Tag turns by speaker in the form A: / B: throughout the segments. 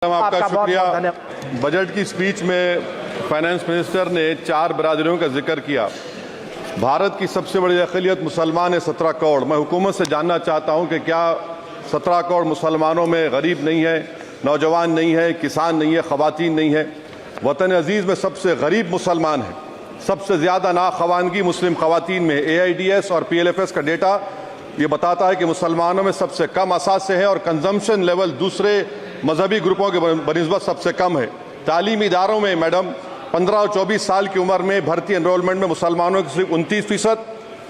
A: आपका शुक्रिया। बजट की स्पीच में फाइनेंस मिनिस्टर ने 4 बरादरियों का जिक्र किया। भारत की सबसे बड़ी अक़लियत मुसलमान है 17 करोड़। मैं हुकूमत से जानना चाहता हूं कि क्या 17 करोड़ मुसलमानों में गरीब नहीं है, नौजवान नहीं है, किसान नहीं है, ख़वातीन नहीं है? वतन अजीज़ में सबसे गरीब मुसलमान है, सबसे ज़्यादा नाखवानगी मुस्लिम ख़वातीन में। AIDS और PLFS का डेटा ये बताता है कि मुसलमानों में सबसे कम असासे हैं और कंजम्पशन लेवल दूसरे मजहबी ग्रुपों के बनिस्बत सबसे कम है। तालीमी इदारों में मैडम 15 और 24 साल की उम्र में भर्ती एनरोलमेंट में मुसलमानों की सिर्फ 29%,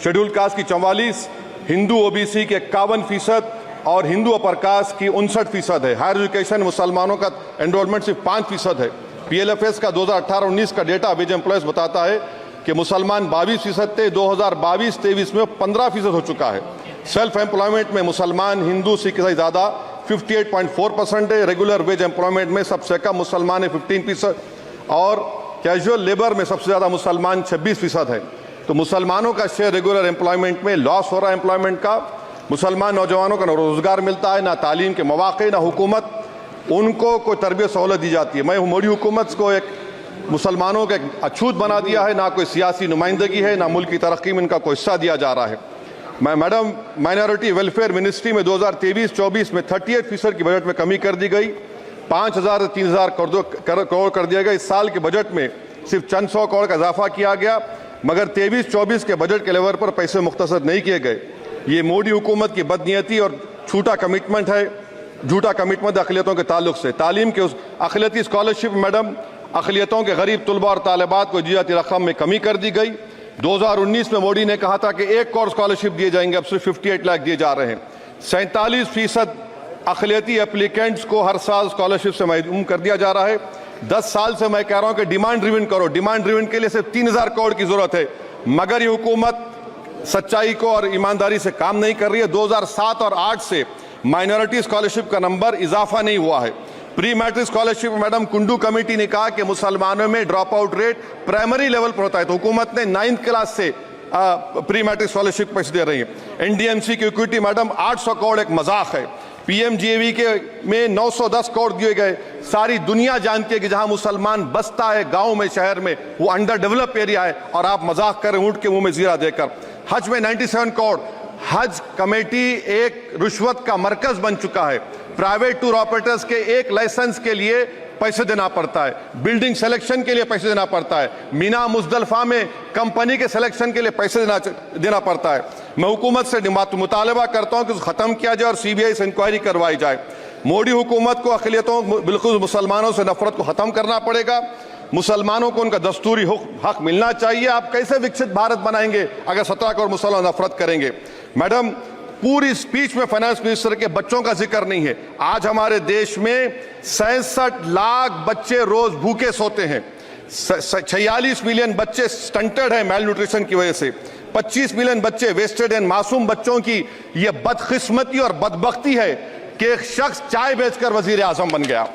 A: शेड्यूल कास्ट की 44%, हिंदू OBC के 51% और हिंदू अपर कास्ट की 59% है। हायर एजुकेशन मुसलमानों का एनरोलमेंट सिर्फ 5% है। PLFS का 2018-19 का डेटा वेज एम्प्लॉयज बताता है कि मुसलमान 22% थे, 2022-23 में 15% हो चुका है। सेल्फ एम्प्लॉयमेंट में मुसलमान, हिंदू, सिख ईसाई ज़्यादा 58.4% है। रेगुलर वेज एम्प्लॉयमेंट में सबसे कम मुसलमान है 15% और कैजुअल लेबर में सबसे ज़्यादा मुसलमान 26% है। तो मुसलमानों का शेयर रेगुलर एम्प्लॉयमेंट में लॉस हो रहा है एम्प्लॉयमेंट का। मुसलमान नौजवानों का ना रोज़गार मिलता है, ना तालीम के मौक़े, ना हुकूमत उनको कोई तरबियत सहूलत दी जाती है। मैं मोदी हुकूमत को एक मुसलमानों का एक अछूत बना दिया है, ना कोई सियासी नुमाइंदगी है, ना मुल्क की तरक्की में इनका कोई हिस्सा दिया जा रहा है। मैं मैडम माइनॉरिटी वेलफेयर मिनिस्ट्री में 2023-24 में 38% की बजट में कमी कर दी गई, 5,000 से 3,000 करोड़ कर दिया गया। इस साल के बजट में सिर्फ चंद 100 करोड़ का इजाफा किया गया, मगर 23-24 के बजट के लेवल पर पैसे मुख्तसर नहीं किए गए। ये मोदी हुकूमत की बदनीयती और झूठा कमिटमेंट है अक़लियतों के ताल्लुक से। तालीम के उस अक़लियती स्कॉलरशिप मैडम अक़लियतों के गरीब तलबा और तालिबात को दी जाती रकम में कमी कर दी गई। 2019 में मोदी ने कहा था कि 1 करोड़ स्कॉलरशिप दिए जाएंगे, अब सिर्फ 58 लाख दिए जा रहे हैं। 47% अक़लियती एप्लीकेंट्स को हर साल स्कॉलरशिप से महरूम कर दिया जा रहा है। 10 साल से मैं कह रहा हूं कि डिमांड ड्रिवन करो। डिमांड ड्रिवन के लिए सिर्फ 3,000 करोड़ की जरूरत है, मगर ये हुकूमत सच्चाई को और ईमानदारी से काम नहीं कर रही है। 2007 और 8 से माइनॉरिटी स्कॉलरशिप का नंबर इजाफा नहीं हुआ है। Pre matric scholarship madam Kundu committee ने कहा कि मुसलमानों में drop out rate primary level पर होता है, तो हुकूमत ने 9th क्लास से प्री मैट्रिक स्कॉलरशिप पैसे दे रही है। NDMC की इक्विटी मैडम 800 करोड़ एक मजाक है। PMGAV के में 910 करोड़ दिए गए। सारी दुनिया जानती है कि जहां मुसलमान बसता है गांव में, शहर में, वो अंडर डेवलप एरिया है, और आप मजाक करें ऊंट के मुंह में जीरा देकर। हज में 97 करोड़। हज कमेटी एक रुश्वत का मरकज बन चुका है। प्राइवेट टूर ऑपरेटर्स के एक लाइसेंस के लिए पैसे देना पड़ता है, बिल्डिंग सिलेक्शन के लिए पैसे देना पड़ता है, मीना मुजदलफा में कंपनी के सिलेक्शन के लिए पैसे देना पड़ता है। मैं हुकूमत से मुतालबा करता हूं कि उसको खत्म किया जाए और CBI से इंक्वायरी करवाई जाए। मोदी हुकूमत को अक़लियतों, बिल्कुल मुसलमानों से नफरत को खत्म करना पड़ेगा। मुसलमानों को उनका दस्तूरी हक मिलना चाहिए। आप कैसे विकसित भारत बनाएंगे अगर 17 करोड़ मुसलमान नफरत करेंगे? मैडम, पूरी स्पीच में फाइनेंस मिनिस्टर के बच्चों का जिक्र नहीं है। आज हमारे देश में 66 लाख बच्चे रोज भूखे सोते हैं। 46 मिलियन बच्चे स्टंटेड हैं मेल न्यूट्रिशन की वजह से। 25 मिलियन बच्चे वेस्टेड हैं। मासूम बच्चों की यह बदकिस्मती और बदबख्ती है कि एक शख्स चाय बेचकर वजीर आजम बन गया।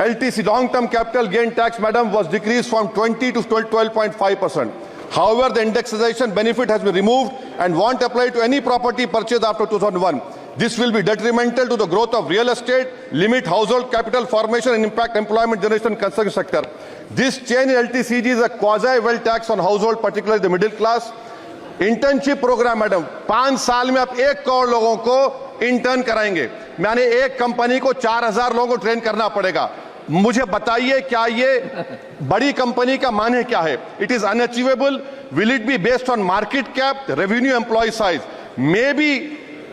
A: LTC long term capital gain tax madam was decreased from 20 to 12.5%. However, the indexation benefit has been removed and won't apply to any property purchased after 2001. This will be detrimental to the growth of real estate, limit household capital formation and impact employment generation in construction sector. This change in LTCG is a quasi-wealth tax on household, particularly the middle class. Internship programme madam 5 साल में आप 1 करोड़ लोगों को intern कराएंगे, यानी एक company को 4,000 लोगों को ट्रेन करना पड़ेगा। मुझे बताइए क्या ये बड़ी कंपनी का माने क्या है? It is unachievable. Will it be based on market cap, revenue, employee size? May be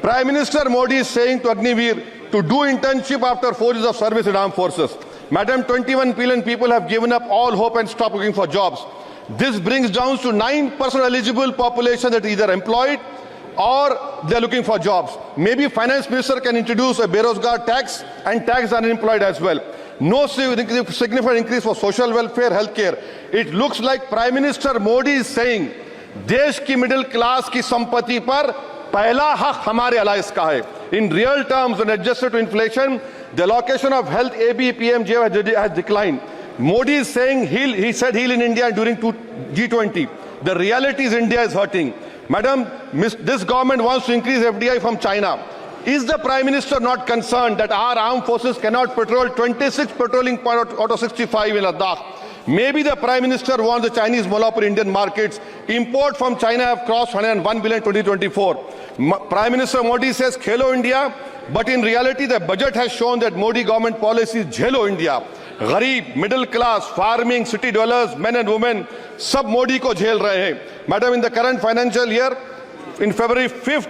A: prime minister Modi is saying to Agniveer to do internship after 4 years of service in armed forces. Madam, 21 billion people have given up all hope and stopped looking for jobs. This brings down to 9% eligible population that is either employed or they are looking for jobs. Maybe finance minister can introduce a Berozgar tax and tax unemployed as well. No significant increase for social welfare, healthcare. It looks like Prime Minister Modi is saying देश की middle class की संपत्ति पर पहला हक हमारे alliance का है। In real terms, when adjusted to inflation, the allocation of health AB PMJ has declined. Modi is saying he said heal in India during G20. The reality is India is hurting. Madam, this government wants to increase FDI from China. Is the Prime Minister not concerned that our armed forces cannot patrol 26 patrolling point out of 65 in Ladakh? Maybe the Prime Minister wants the Chinese monopoly Indian markets. Import from China have crossed 101 billion 2024. Prime Minister Modi says Khelo India, but in reality the budget has shown that Modi government policy is Jhelo India. गरीब, middle class, farming, city developers, men and women सब मोदी को झेल रहे हैं. Madam, in the current financial year, in February 5th,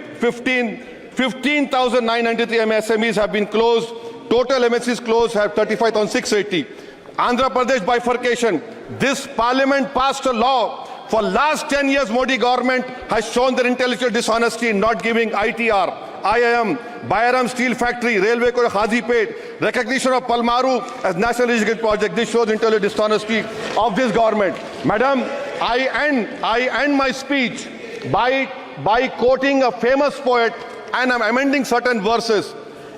A: 15,993 MSMEs have been closed. Total MSCs closed have 35,680. Andhra Pradesh bifurcation. This parliament passed a law. For last 10 years, Modi government has shown their intellectual dishonesty in not giving ITR, IIM, Bayaram Steel Factory, Railway Code Hazipet, recognition of Palmaru as National Irrigation Project. This shows intellectual dishonesty of this government. Madam, I end my speech by quoting a famous poet, and I'm amending certain verses.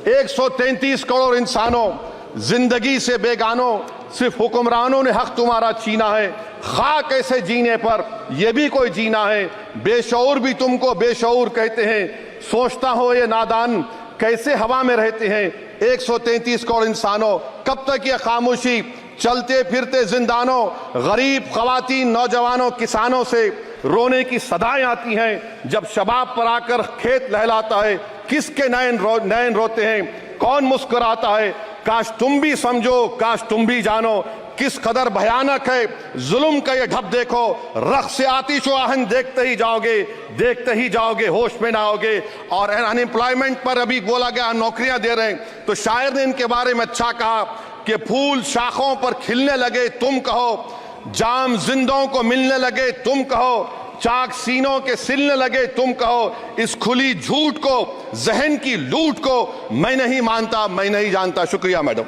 A: 133 crore इंसानों, जिंदगी से बेगानों, सिर्फ हुक्मरानों ने हक तुम्हारा छीना है. खाक ऐसे जीने पर यह भी कोई जीना है. बेशऊर भी तुमको बेशऊर कहते हैं. सोचता हो ये नादान कैसे हवा में रहते हैं. 133 करोड़ इंसानों, कब तक ये खामोशी? चलते फिरते जिंदानों, गरीब खवातीन, नौजवानों, किसानों से रोने की सदाएं आती हैं. जब शबाब पर आकर खेत लहलाता है, किसके नयन रोते हैं, कौन मुस्कुराता है? काश तुम भी समझो, काश तुम भी जानो किस कदर भयानक है जुल्म का ये ढब. देखो रख से आतिश व आहन देखते ही जाओगे, होश में ना आओगे. और अनएम्प्लॉयमेंट पर अभी बोला गया नौकरियां दे रहे हैं, तो शायर ने इनके बारे में अच्छा कहा कि फूल शाखों पर खिलने लगे तुम कहो, जाम जिंदों को मिलने लगे तुम कहो, चाक सीनों के सिलने लगे तुम कहो. इस खुली झूठ को, जहन की लूट को मैं नहीं मानता, मैं नहीं जानता. शुक्रिया मैडम.